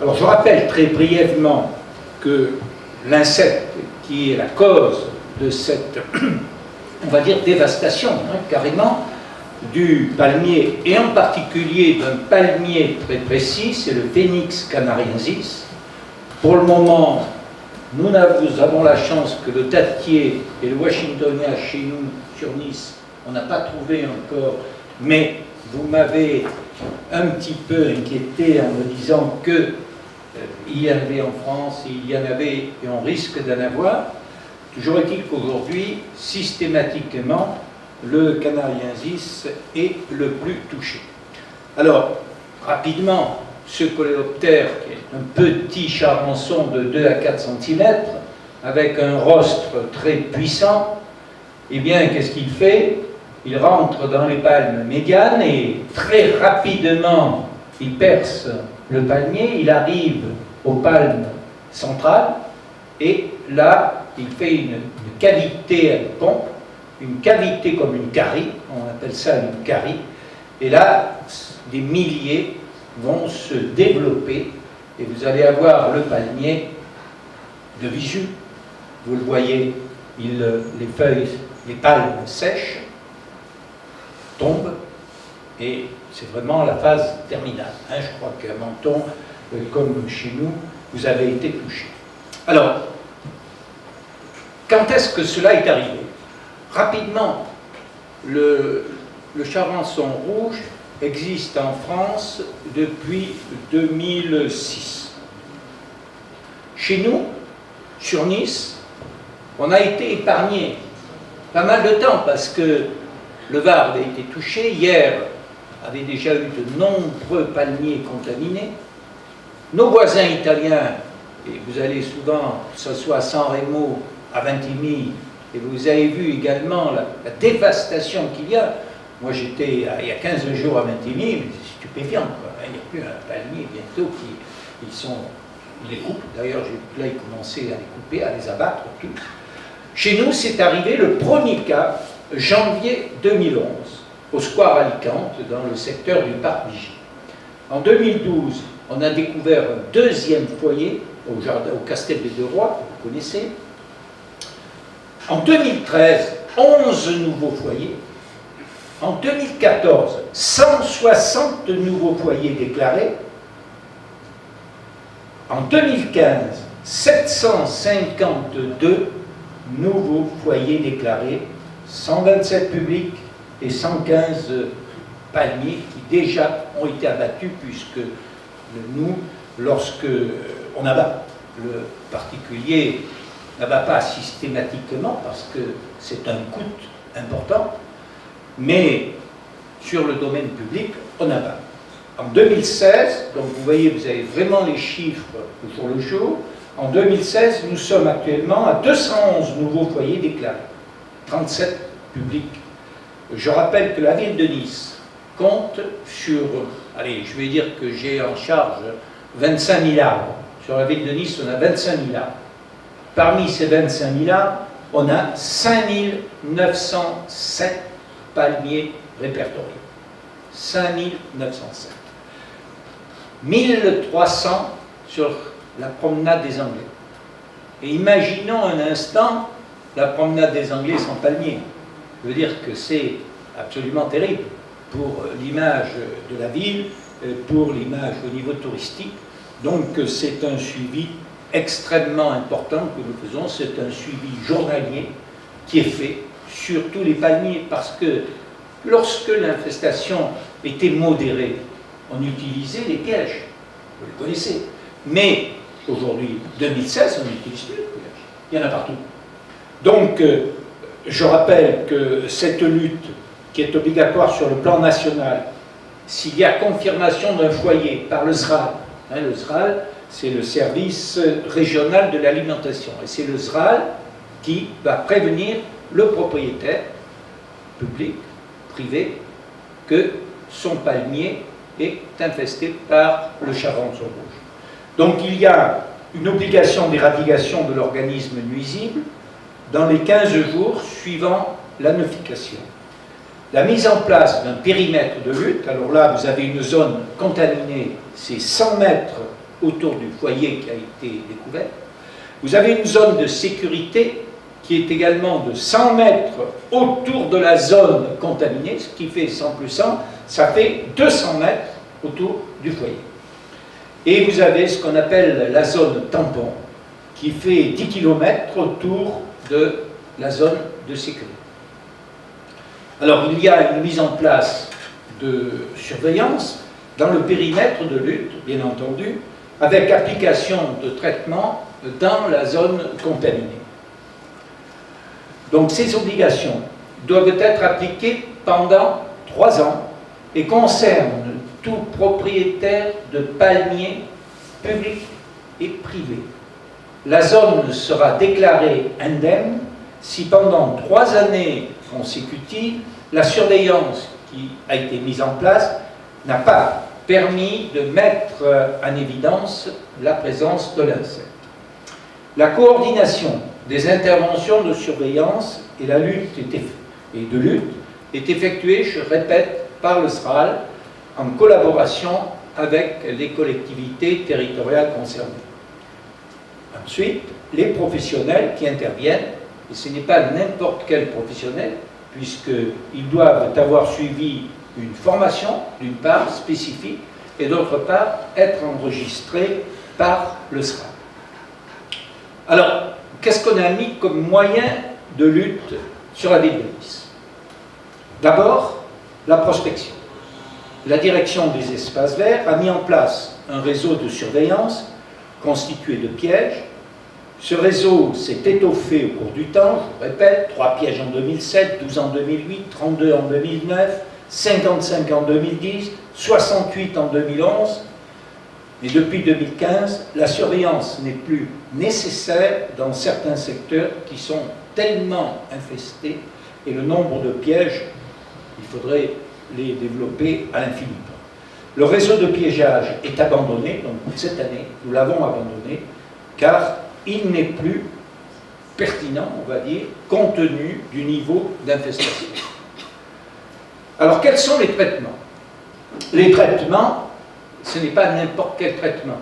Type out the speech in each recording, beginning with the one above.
Alors je rappelle très brièvement que l'insecte qui est la cause de cette, on va dire, dévastation, carrément, du palmier, et en particulier d'un palmier très précis, c'est le Phoenix canariensis. Pour le moment, nous avons la chance que le dattier et le washingtonien chez nous, sur Nice, on n'a pas trouvé encore, mais vous m'avez un petit peu inquiété en me disant que il y en avait en France, il y en avait et on risque d'en avoir. Toujours est-il qu'aujourd'hui, systématiquement, le canariensis est le plus touché. Alors, rapidement, ce coléoptère, qui est un petit charançon de 2 à 4 cm, avec un rostre très puissant, eh bien, qu'est-ce qu'il fait? Il rentre dans les palmes médianes et très rapidement, il perce le palmier, il arrive aux palmes centrales, et là, il fait une cavité à la pompe, une cavité comme une carie, on appelle ça une carie, et là, des milliers vont se développer, et vous allez avoir le palmier de visu. Vous le voyez, les feuilles, les palmes sèchent, tombent, et c'est vraiment la phase terminale. Je crois qu'à Menton, comme chez nous, vous avez été touché. Alors, quand est-ce que cela est arrivé? Rapidement, le charançon rouge existe en France depuis 2006. Chez nous, sur Nice, on a été épargné pas mal de temps parce que le Var avait été touché. Hier, avait déjà eu de nombreux palmiers contaminés. Nos voisins italiens, et vous allez souvent, que ce soit à San Remo, à Vintimille, et vous avez vu également la dévastation qu'il y a. Moi j'étais il y a 15 jours à Vintimille, mais c'est stupéfiant, quoi. Il n'y a plus un palmier bientôt ils les coupent. D'ailleurs, là ils commençaient à les couper, à les abattre, tout. Chez nous, c'est arrivé le premier cas, janvier 2011, au Square Alicante, dans le secteur du Parc Vigy. En 2012, on a découvert un deuxième foyer au Castel des Deux Rois, que vous connaissez. En 2013, 11 nouveaux foyers. En 2014, 160 nouveaux foyers déclarés. En 2015, 752 nouveaux foyers déclarés, 127 publics et 115 palmiers qui déjà ont été abattus, puisque nous, lorsque on abat, le particulier n'abat pas systématiquement parce que c'est un coût important, mais sur le domaine public, on abat. En 2016, donc vous voyez, vous avez vraiment les chiffres au jour le jour. En 2016, nous sommes actuellement à 211 nouveaux foyers déclarés, 37 publics. Je rappelle que la ville de Nice compte sur, allez, je vais dire que j'ai en charge 25 000 arbres. Sur la ville de Nice, on a 25 000 arbres. Parmi ces 25 000 arbres, on a 5 907 palmiers répertoriés. 5 907. 1300 sur la promenade des Anglais. Et imaginons un instant la promenade des Anglais sans palmiers. Je veux dire que c'est absolument terrible pour l'image de la ville, pour l'image au niveau touristique. Donc c'est un suivi extrêmement important que nous faisons, c'est un suivi journalier qui est fait sur tous les palmiers, parce que lorsque l'infestation était modérée, on utilisait les pièges, vous le connaissez. Mais aujourd'hui, 2016, on n'utilise plus les pièges, il y en a partout. Donc je rappelle que cette lutte qui est obligatoire sur le plan national, s'il y a confirmation d'un foyer par le SRAL, le SRAL, c'est le service régional de l'alimentation. Et c'est le SRAL qui va prévenir le propriétaire, public, privé, que son palmier est infesté par le charançon rouge. Donc il y a une obligation d'éradication de l'organisme nuisible dans les 15 jours suivant la notification. La mise en place d'un périmètre de lutte, alors là vous avez une zone contaminée, c'est 100 mètres autour du foyer qui a été découvert. Vous avez une zone de sécurité qui est également de 100 mètres autour de la zone contaminée, ce qui fait 100 plus 100, ça fait 200 mètres autour du foyer. Et vous avez ce qu'on appelle la zone tampon, qui fait 10 km autour de la zone de sécurité. Alors, il y a une mise en place de surveillance dans le périmètre de lutte, bien entendu, avec application de traitement dans la zone contaminée. Donc, ces obligations doivent être appliquées pendant 3 ans et concernent tout propriétaire de palmiers publics et privés. La zone sera déclarée indemne si pendant 3 années consécutives, la surveillance qui a été mise en place n'a pas permis de mettre en évidence la présence de l'insecte. La coordination des interventions de surveillance et la lutte est effectuée, je répète, par le SRAL en collaboration avec les collectivités territoriales concernées. Ensuite, les professionnels qui interviennent, et ce n'est pas n'importe quel professionnel, puisqu'ils doivent avoir suivi une formation, d'une part spécifique, et d'autre part être enregistrés par le SRAL. Alors, qu'est-ce qu'on a mis comme moyen de lutte sur la ville de Nice? D'abord, la prospection. La direction des espaces verts a mis en place un réseau de surveillance constitué de pièges. Ce réseau s'est étoffé au cours du temps, je vous répète, 3 pièges en 2007, 12 en 2008, 32 en 2009, 55 en 2010, 68 en 2011. Mais depuis 2015, la surveillance n'est plus nécessaire dans certains secteurs qui sont tellement infestés et le nombre de pièges, il faudrait les développer à l'infini. Le réseau de piégeage est abandonné, donc cette année, nous l'avons abandonné, car il n'est plus pertinent, on va dire, compte tenu du niveau d'infestation. Alors, quels sont les traitements? Les traitements, ce n'est pas n'importe quel traitement.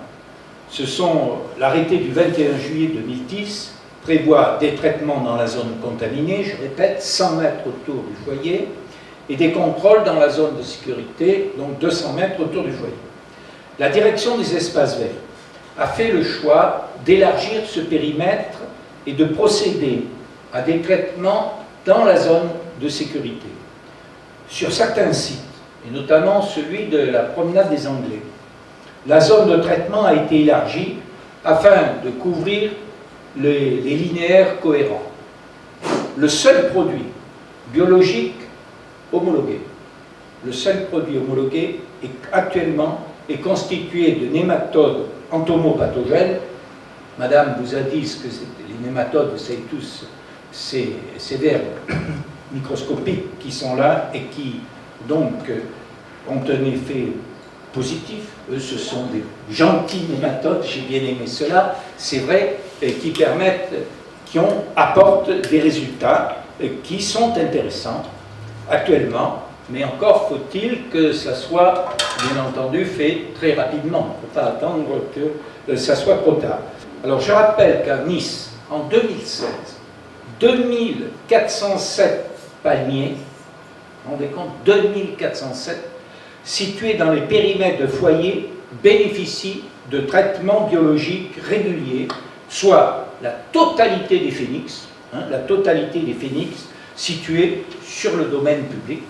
Ce sont l'arrêté du 21 juillet 2010 prévoit des traitements dans la zone contaminée, je répète, 100 mètres autour du foyer, et des contrôles dans la zone de sécurité, donc 200 mètres autour du foyer. La direction des espaces verts a fait le choix d'élargir ce périmètre et de procéder à des traitements dans la zone de sécurité. Sur certains sites, et notamment celui de la promenade des Anglais, la zone de traitement a été élargie afin de couvrir les linéaires cohérents. Le seul produit biologique homologué, actuellement est constitué de nématodes entomopathogènes. Madame vous a dit ce que c'était. Les nématodes, vous savez tous, ces vers microscopiques qui sont là et qui donc ont un effet positif. Eux, ce sont des gentils nématodes, j'ai bien aimé cela, c'est vrai, qui permettent, apportent des résultats qui sont intéressants actuellement, mais encore faut-il que ça soit, bien entendu, fait très rapidement. Il ne faut pas attendre que ça soit trop tard. Alors, je rappelle qu'à Nice, en 2016, 2407 palmiers, vous vous rendez compte, 2407, situés dans les périmètres de foyers, bénéficient de traitements biologiques réguliers, soit la totalité des phénix, situés sur le domaine public,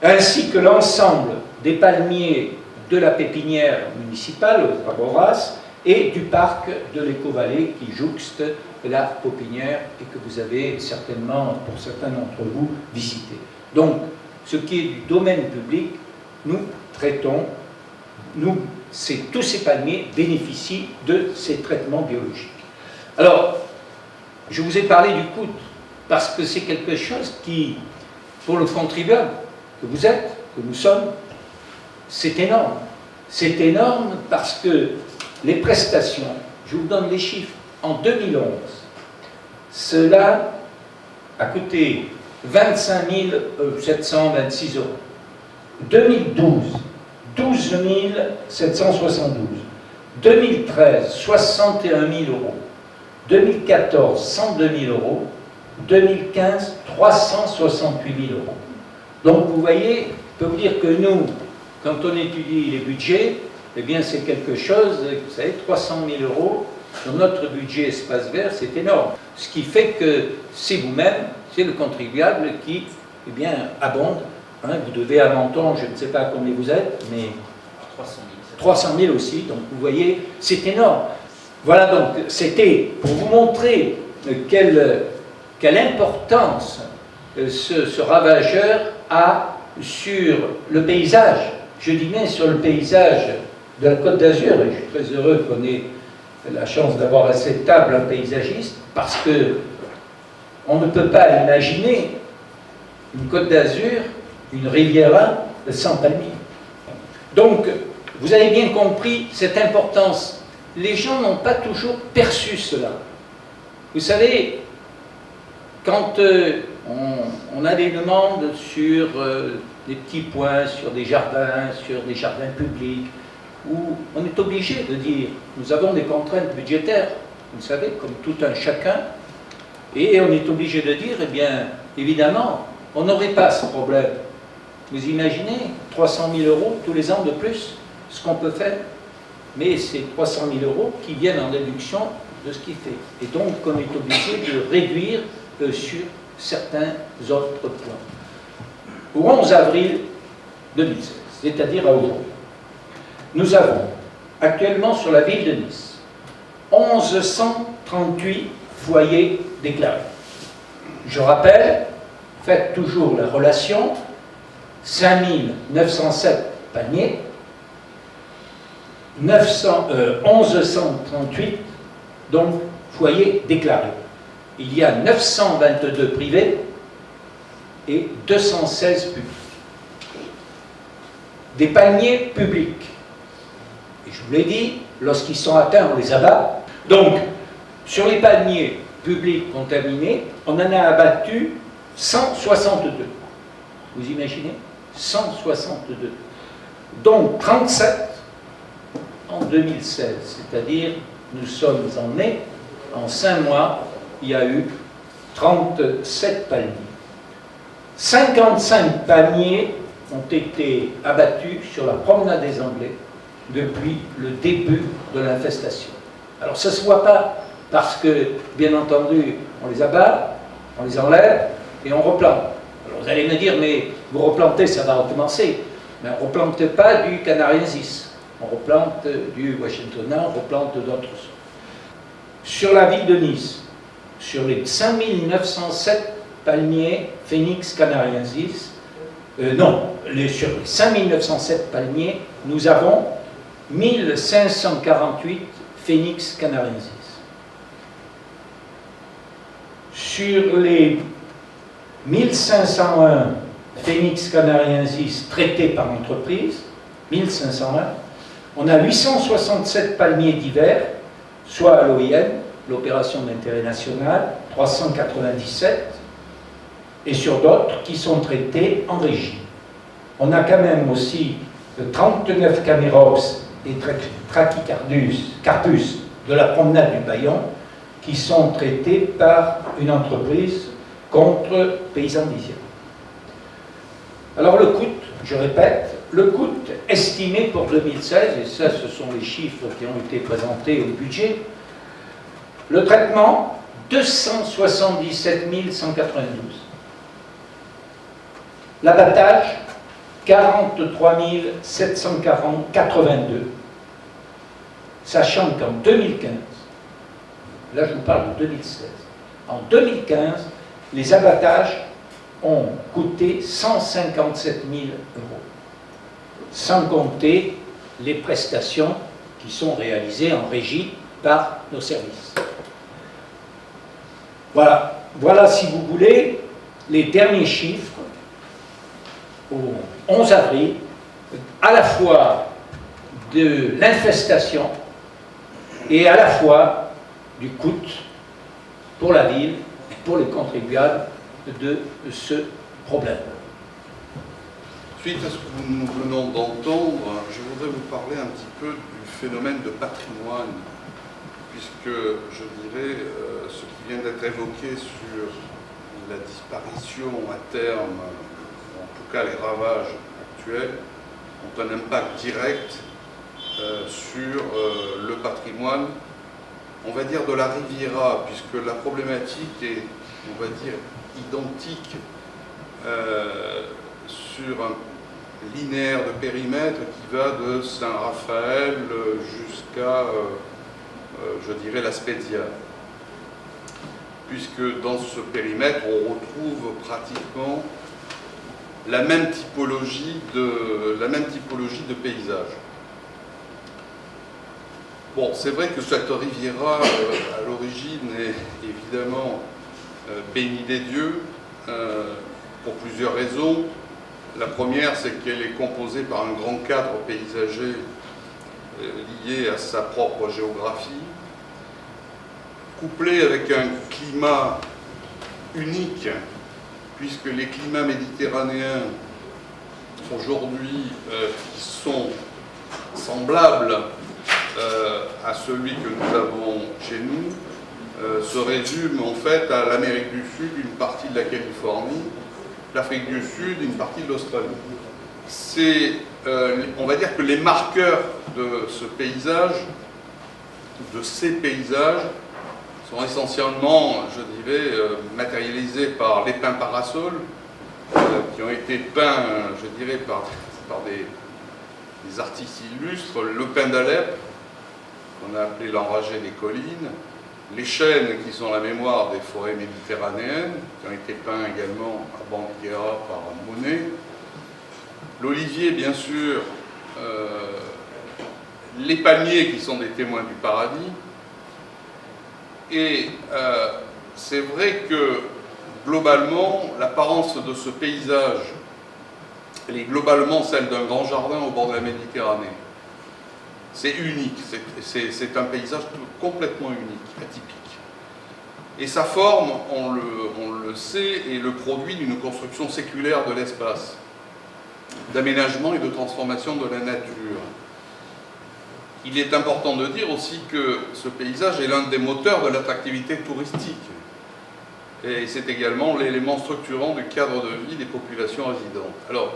ainsi que l'ensemble des palmiers de la pépinière municipale, au Raboras, et du parc de l'Éco-Vallée qui jouxte la pépinière et que vous avez certainement, pour certains d'entre vous, visité. Donc, ce qui est du domaine public, nous traitons, tous ces palmiers bénéficient de ces traitements biologiques. Alors, je vous ai parlé du coût, parce que c'est quelque chose qui, pour le contribuable que vous êtes, que nous sommes, c'est énorme. C'est énorme parce que les prestations, je vous donne les chiffres, en 2011, cela a coûté 25 726 €. 2012, 12 772. 2013, 61 000 euros. 2014, 102 000 euros. 2015, 368 000 euros. Donc vous voyez, je peux vous dire que nous, quand on étudie les budgets, eh bien c'est quelque chose, vous savez, 300 000 euros sur notre budget espace vert, c'est énorme. Ce qui fait que c'est vous-même, c'est le contribuable qui, eh bien, abonde. Hein, vous devez à Menton, je ne sais pas combien vous êtes, mais 300 000 aussi, donc vous voyez, c'est énorme. Voilà, donc c'était pour vous montrer quelle importance ce ravageur a sur le paysage, je dis bien sur le paysage de la Côte d'Azur, et je suis très heureux qu'on ait la chance d'avoir à cette table un paysagiste, parce que on ne peut pas imaginer une Côte d'Azur, une Riviera sans palmiers. Donc, vous avez bien compris cette importance. Les gens n'ont pas toujours perçu cela. Vous savez, quand on a des demandes sur des petits points, sur des jardins publics, où on est obligé de dire, nous avons des contraintes budgétaires, vous le savez, comme tout un chacun, et on est obligé de dire, eh bien, évidemment, on n'aurait pas ce problème. Vous imaginez 300 000 euros tous les ans de plus, ce qu'on peut faire, mais c'est 300 000 euros qui viennent en déduction de ce qu'il fait. Et donc, on est obligé de réduire sur certains autres points. Au 11 avril 2016, c'est-à-dire à aujourd'hui, nous avons actuellement sur la ville de Nice 1138 foyers déclarés. Je rappelle, faites toujours la relation, 5907 paniers, 1138 donc foyers déclarés. Il y a 922 privés et 216 publics. Des paniers publics. Et je vous l'ai dit, lorsqu'ils sont atteints, on les abat. Donc, sur les paniers publics contaminés, on en a abattu 162. Vous imaginez 162. Donc 37 en 2016. C'est-à-dire, nous sommes en mai, en 5 mois, il y a eu 37 palmiers. 55 palmiers ont été abattus sur la promenade des Anglais depuis le début de l'infestation. Alors ça ne se voit pas parce que, bien entendu, on les abat, on les enlève et on replante. Alors vous allez me dire, mais vous replantez, ça va recommencer. Mais on ne replante pas du canariensis, on replante du washingtonien, on replante d'autres sortes. Sur la ville de Nice, sur les 5907 palmiers Phoenix canariensis, sur les 5907 palmiers, nous avons 1548 Phoenix canariensis. Sur les 1501 Phoenix canariensis traités par entreprise, 1501, on a 867 palmiers divers, soit à l'OIN, l'opération d'intérêt national, 397, et sur d'autres qui sont traités en régie. On a quand même aussi 39 Camérops et Trachycarpus de la promenade du Bayon qui sont traités par une entreprise contre paysans d'Isieux. Alors le coût, je répète, le coût estimé pour 2016, et ça ce sont les chiffres qui ont été présentés au budget, le traitement 277 192. L'abattage, 43 782. Sachant qu'en 2015, là je vous parle de 2016, en 2015, les abattages ont coûté 157 000 euros, sans compter les prestations qui sont réalisées en régie par nos services. Voilà, voilà si vous voulez les derniers chiffres au 11 avril, à la fois de l'infestation et à la fois du coût pour la ville et pour les contribuables de ce problème. Suite à ce que nous venons d'entendre, je voudrais vous parler un petit peu du phénomène de patrimoine, puisque je dirais ce qui vient d'être évoqué sur la disparition à terme, en tout cas les ravages actuels, ont un impact direct sur le patrimoine, on va dire de la Riviera, puisque la problématique est, on va dire, identique sur un linéaire de périmètre qui va de Saint-Raphaël jusqu'à, je dirais, la Spezia. Puisque dans ce périmètre, on retrouve pratiquement la même typologie de paysage. Bon, c'est vrai que cette Riviera, à l'origine, est évidemment bénie des dieux, pour plusieurs raisons. La première, c'est qu'elle est composée par un grand cadre paysager lié à sa propre géographie, couplé avec un climat unique, puisque les climats méditerranéens aujourd'hui qui sont semblables à celui que nous avons chez nous se résument en fait à l'Amérique du Sud, une partie de la Californie, l'Afrique du Sud, une partie de l'Australie. C'est, on va dire que les marqueurs de ce paysage, de ces paysages, sont essentiellement, je dirais, matérialisés par les pins parasols, qui ont été peints, je dirais, par des artistes illustres, le pin d'Alep, qu'on a appelé l'enragé des collines, les chênes qui sont la mémoire des forêts méditerranéennes, qui ont été peints également à Bandiera par Monet, l'olivier bien sûr, les palmiers qui sont des témoins du paradis, et c'est vrai que globalement l'apparence de ce paysage, elle est globalement celle d'un grand jardin au bord de la Méditerranée. C'est unique, c'est un paysage complètement unique, atypique. Et sa forme, on le sait, est le produit d'une construction séculaire de l'espace, d'aménagement et de transformation de la nature. Il est important de dire aussi que ce paysage est l'un des moteurs de l'attractivité touristique. Et c'est également l'élément structurant du cadre de vie des populations résidentes. Alors,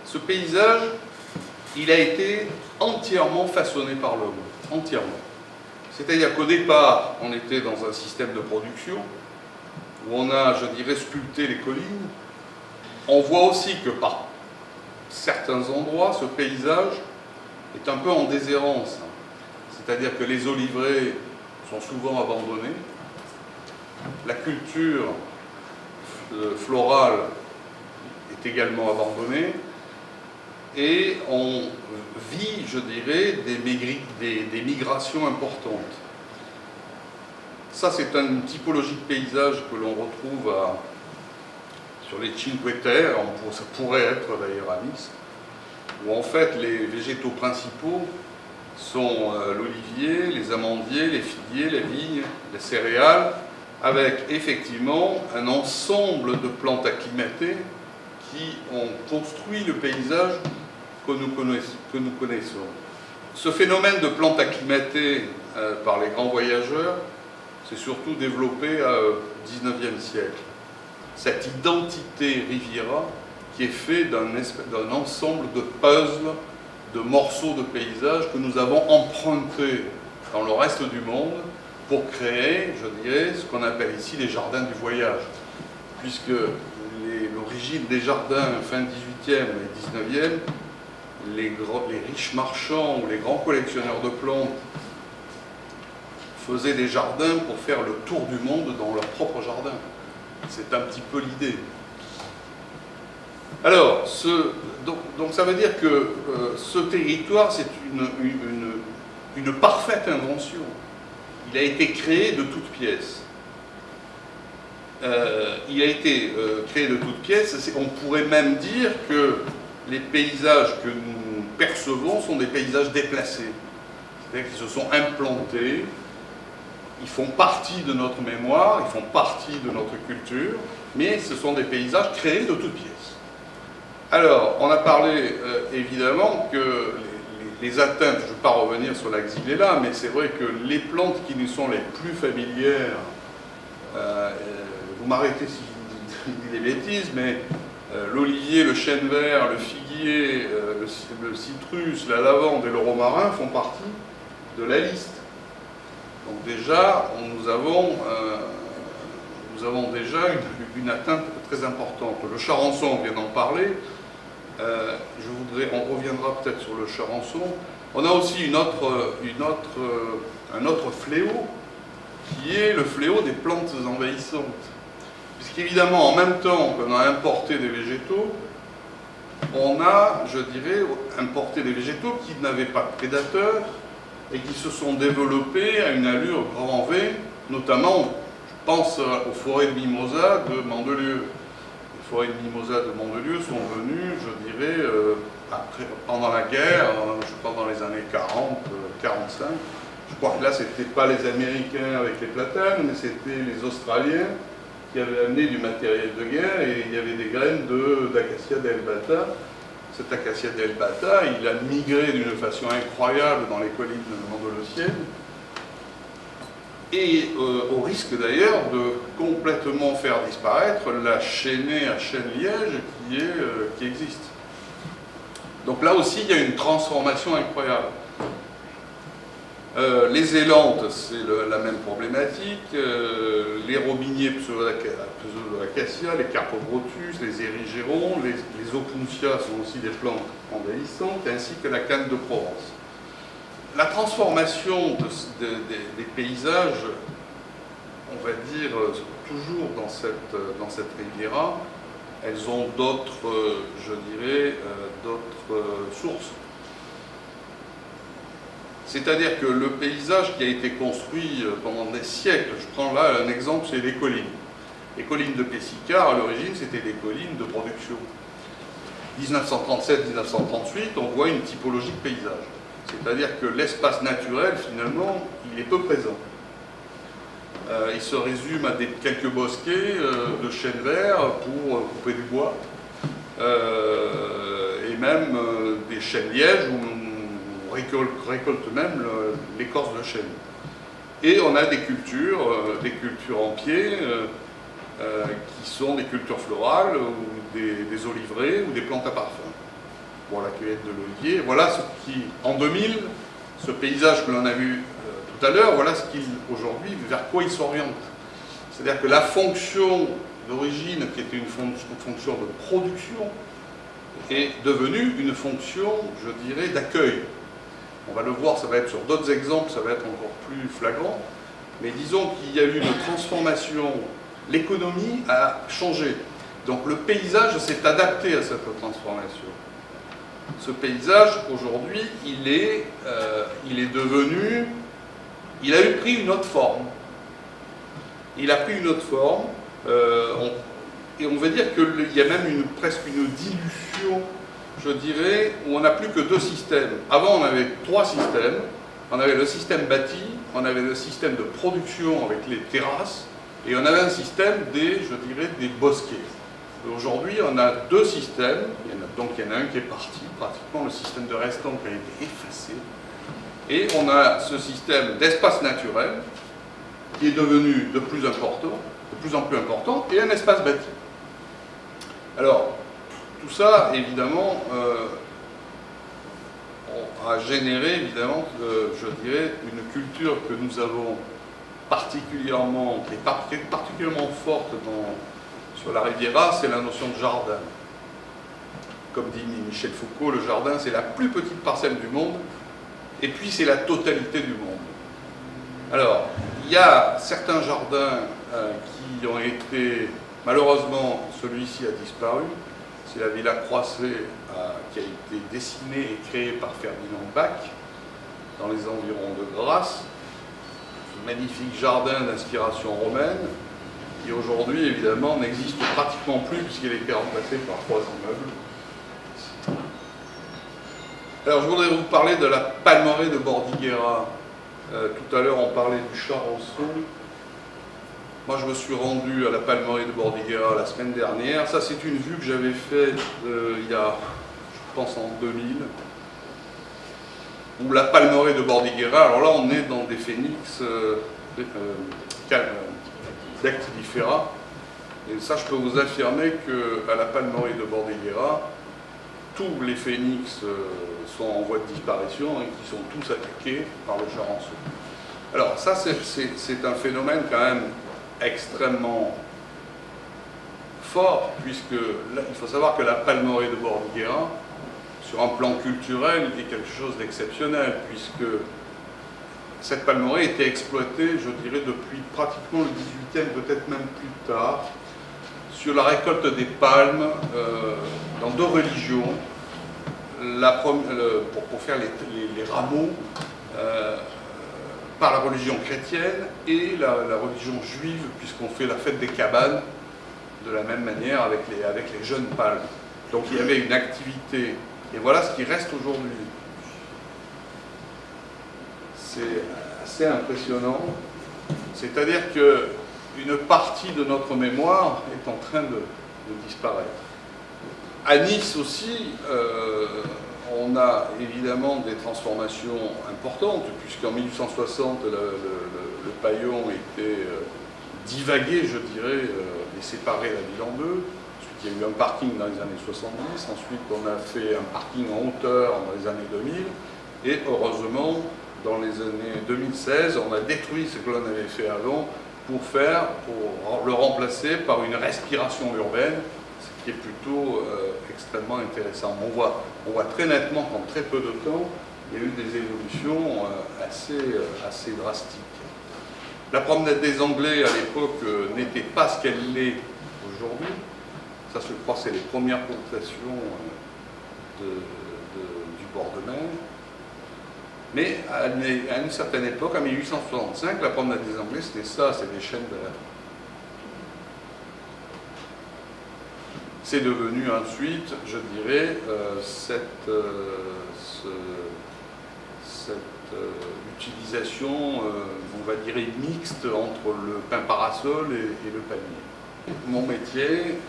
ce paysage, il a été entièrement façonné par l'homme, entièrement. C'est-à-dire qu'au départ, on était dans un système de production, où on a, je dirais, sculpté les collines. On voit aussi que par certains endroits, ce paysage est un peu en déshérence. C'est-à-dire que les oliveraies sont souvent abandonnés, la culture florale est également abandonnée, et on vit, je dirais, des migrations importantes. Ça, c'est une typologie de paysage que l'on retrouve sur les Cinque Terre, ça pourrait être d'ailleurs à Nice, où en fait les végétaux principaux sont l'olivier, les amandiers, les figuiers, les vignes, les céréales, avec effectivement un ensemble de plantes acclimatées qui ont construit le paysage que nous connaissons. Ce phénomène de plantes acclimatées par les grands voyageurs s'est surtout développé au XIXe siècle. Cette identité Riviera qui est faite d'un ensemble de puzzles, de morceaux de paysages que nous avons empruntés dans le reste du monde pour créer, je dirais, ce qu'on appelle ici les jardins du voyage, puisque l'origine des jardins fin 18e et 19e, les riches marchands ou les grands collectionneurs de plantes faisaient des jardins pour faire le tour du monde dans leur propre jardin. C'est un petit peu l'idée. Alors, donc ça veut dire que ce territoire, c'est une parfaite invention. Il a été créé de toutes pièces. Il a été créé de toutes pièces. On pourrait même dire que les paysages que nous percevons sont des paysages déplacés. C'est-à-dire qu'ils se sont implantés, ils font partie de notre mémoire, ils font partie de notre culture, mais ce sont des paysages créés de toutes pièces. Alors, on a parlé évidemment que les atteintes, je ne vais pas revenir sur la xylella, mais c'est vrai que les plantes qui nous sont les plus familières, vous m'arrêtez si je dis des bêtises, mais l'olivier, le chêne vert, le figuier, le citrus, la lavande et le romarin font partie de la liste. Donc déjà, nous avons déjà une atteinte très importante. Le charançon, on vient d'en parler. On reviendra peut-être sur le charançon. On a aussi un autre fléau, qui est le fléau des plantes envahissantes. Puisqu'évidemment, en même temps qu'on a importé des végétaux, on a, je dirais, importé des végétaux qui n'avaient pas de prédateurs et qui se sont développés à une allure grand V, notamment, je pense aux forêts de mimosa de Mandelieu. Les forêts de mimosa de Mandelieu sont venues, je dirais, pendant la guerre, je pense dans les années 40, 45. Je crois que là, ce n'était pas les Américains avec les platanes, mais c'était les Australiens qui avaient amené du matériel de guerre, et il y avait des graines d'acacia delbata. Cet acacia delbata, il a migré d'une façon incroyable dans les collines mandolosiennes, et au risque d'ailleurs de complètement faire disparaître la chênaie à chêne-liège qui existe. Donc là aussi, il y a une transformation incroyable. Les élantes, c'est la même problématique. Les robiniers pseudoacacia, les carpobrotus, les érigérons, les opuntia sont aussi des plantes envahissantes, ainsi que la canne de Provence. La transformation des paysages, on va dire, toujours dans cette riviera, elles ont d'autres, je dirais, d'autres sources. C'est-à-dire que le paysage qui a été construit pendant des siècles, je prends là un exemple, c'est les collines. Les collines de Pessicard, à l'origine, c'était des collines de production. 1937-1938, on voit une typologie de paysage. C'est-à-dire que l'espace naturel, finalement, il est peu présent. Il se résume à quelques bosquets de chênes verts pour couper du bois, et même des chênes lièges où on récolte même l'écorce de chêne. Et on a des cultures en pied, qui sont des cultures florales, ou des oliveraies, ou des plantes à parfum. Pour la cueillette de l'olivier. Voilà ce qui, en 2000, ce paysage que l'on a vu tout à l'heure, voilà aujourd'hui, vers quoi il s'oriente. C'est-à-dire que la fonction d'origine, qui était une fonction de production, est devenue une fonction, je dirais, d'accueil. On va le voir, ça va être sur d'autres exemples, ça va être encore plus flagrant, mais disons qu'il y a eu une transformation, l'économie a changé. Donc le paysage s'est adapté à cette transformation. Ce paysage, aujourd'hui, il a pris une autre forme. Il a pris une autre forme, et on va dire qu'il y a même presque une dilution, je dirais, où on n'a plus que deux systèmes. Avant, on avait trois systèmes. On avait le système bâti, on avait le système de production avec les terrasses, et on avait un système des bosquets. Aujourd'hui, on a deux systèmes, donc il y en a un qui est parti, pratiquement le système de restant qui a été effacé, et on a ce système d'espace naturel qui est devenu de plus en plus important, et un espace bâti. Alors, tout ça, évidemment, a généré, évidemment, je dirais, une culture que nous avons particulièrement, qui est particulièrement forte sur la Riviera, c'est la notion de jardin. Comme dit Michel Foucault, le jardin, c'est la plus petite parcelle du monde, et puis c'est la totalité du monde. Alors, il y a certains jardins qui ont été, malheureusement, celui-ci a disparu, c'est la Villa Croisset qui a été dessinée et créée par Ferdinand Bach, dans les environs de Grasse, un magnifique jardin d'inspiration romaine, qui aujourd'hui, évidemment, n'existe pratiquement plus puisqu'il a été remplacé par trois immeubles. Alors, je voudrais vous parler de la palmeraie de Bordighera. Tout à l'heure, on parlait du charançon. Moi, je me suis rendu à la Palmeraie de Bordighera la semaine dernière. Ça, c'est une vue que j'avais faite il y a, je pense, en 2000. Où la Palmeraie de Bordighera, alors là, on est dans des phénix dactylifera. Et ça, je peux vous affirmer qu'à la Palmeraie de Bordighera, tous les phénix sont en voie de disparition et qui sont tous attaqués par le charançon. Alors ça, c'est un phénomène quand même extrêmement fort, puisque là, il faut savoir que la Palmeraie de Bordighera, sur un plan culturel, est quelque chose d'exceptionnel, puisque cette palmeraie était exploitée, je dirais, depuis pratiquement le 18e, peut-être même plus tard, sur la récolte des palmes dans deux religions, pour faire les rameaux par la religion chrétienne et la religion juive, puisqu'on fait la fête des cabanes de la même manière avec les jeunes palmes. Donc il y avait une activité, et voilà ce qui reste aujourd'hui. C'est assez impressionnant, c'est-à-dire qu'une partie de notre mémoire est en train de disparaître. À Nice aussi, on a évidemment des transformations importantes, puisqu'en 1860, le paillon était divagué, je dirais, et séparé la ville en deux. Ensuite, il y a eu un parking dans les années 70, ensuite on a fait un parking en hauteur dans les années 2000, et heureusement, dans les années 2016, on a détruit ce que l'on avait fait avant pour le remplacer par une respiration urbaine, ce qui est plutôt extrêmement intéressant. On voit très nettement qu'en très peu de temps, il y a eu des évolutions assez drastiques. La promenade des Anglais à l'époque n'était pas ce qu'elle l'est aujourd'hui. Ça, je crois, c'est les premières plantations du bord de mer. Mais à une certaine époque, en 1865, la promenade des Anglais, c'était ça, c'était des chênes verts. C'est devenu ensuite, je dirais, cette utilisation, on va dire, mixte entre le pin parasol et le palmier. Mon métier,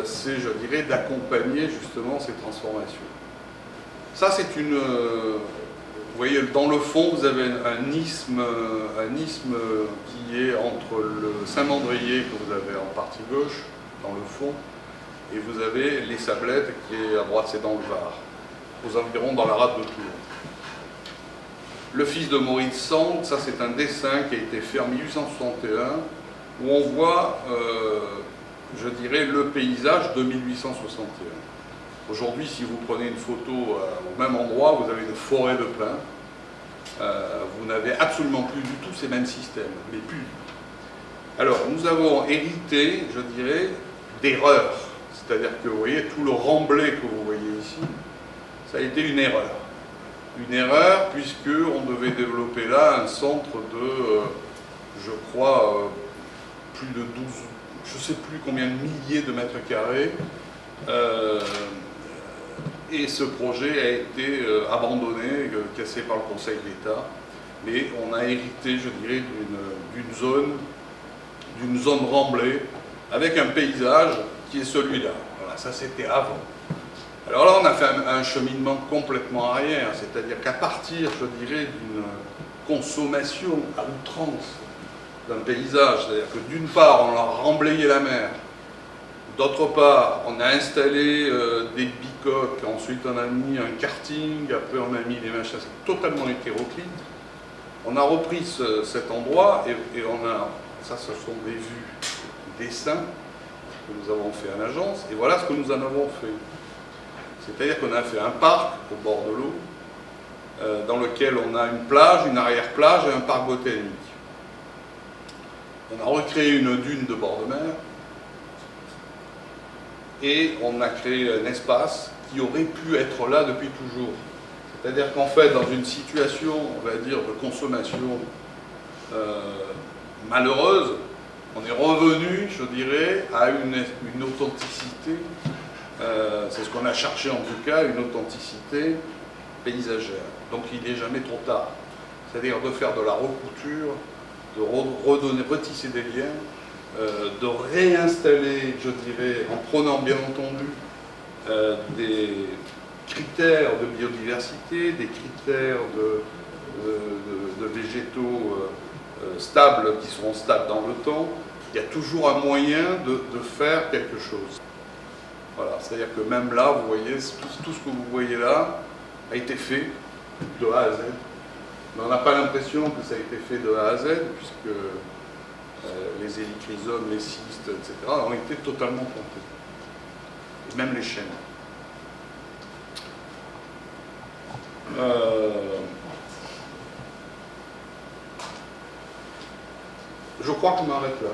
c'est, je dirais, d'accompagner justement ces transformations. Ça, c'est une... vous voyez, dans le fond, vous avez un isthme qui est entre le Saint-Mandrier, que vous avez en partie gauche, dans le fond, et vous avez les Sablettes, qui est à droite, c'est dans le Var, aux environs dans la rade de Toulon. Le fils de Maurice Sand, ça c'est un dessin qui a été fait en 1861, où on voit, je dirais, le paysage de 1861. Aujourd'hui, si vous prenez une photo au même endroit, vous avez une forêt de pins. Vous n'avez absolument plus du tout ces mêmes systèmes, mais plus. Alors, nous avons hérité, je dirais, d'erreurs. C'est-à-dire que, vous voyez, tout le remblai que vous voyez ici, ça a été une erreur. Une erreur, puisqu'on devait développer là un centre de, je crois, plus de 12, je ne sais plus combien de milliers de mètres carrés. Et ce projet a été abandonné, cassé par le Conseil d'État. Mais on a hérité, je dirais, d'une zone remblai, avec un paysage qui est celui-là. Voilà, ça c'était avant. Alors là, on a fait un cheminement complètement arrière, c'est-à-dire qu'à partir, je dirais, d'une consommation à outrance d'un paysage, c'est-à-dire que d'une part, on a remblayé la mer, d'autre part, on a installé des bicoques, ensuite on a mis un karting, après on a mis des machins, c'est totalement hétéroclite. On a repris cet endroit et on a, ça ce sont des vues, des dessins que nous avons fait à l'agence, et voilà ce que nous en avons fait. C'est-à-dire qu'on a fait un parc au bord de l'eau, dans lequel on a une plage, une arrière-plage et un parc botanique. On a recréé une dune de bord de mer, et on a créé un espace qui aurait pu être là depuis toujours. C'est-à-dire qu'en fait, dans une situation, on va dire, de consommation malheureuse, on est revenu, je dirais, à une authenticité, c'est ce qu'on a cherché en tout cas, une authenticité paysagère. Donc il n'est jamais trop tard. C'est-à-dire de faire de la recouture, de retisser des liens de réinstaller, je dirais, en prenant bien entendu des critères de biodiversité, des critères de végétaux stables qui seront stables dans le temps. Il y a toujours un moyen de faire quelque chose. Voilà, c'est-à-dire que même là, vous voyez, tout ce que vous voyez là a été fait de A à Z. Mais on n'a pas l'impression que ça a été fait de A à Z, puisque les hélichrysomes, les cystes, etc., ont été totalement plantés. Et même les chênes. Je crois qu'on m'arrête là.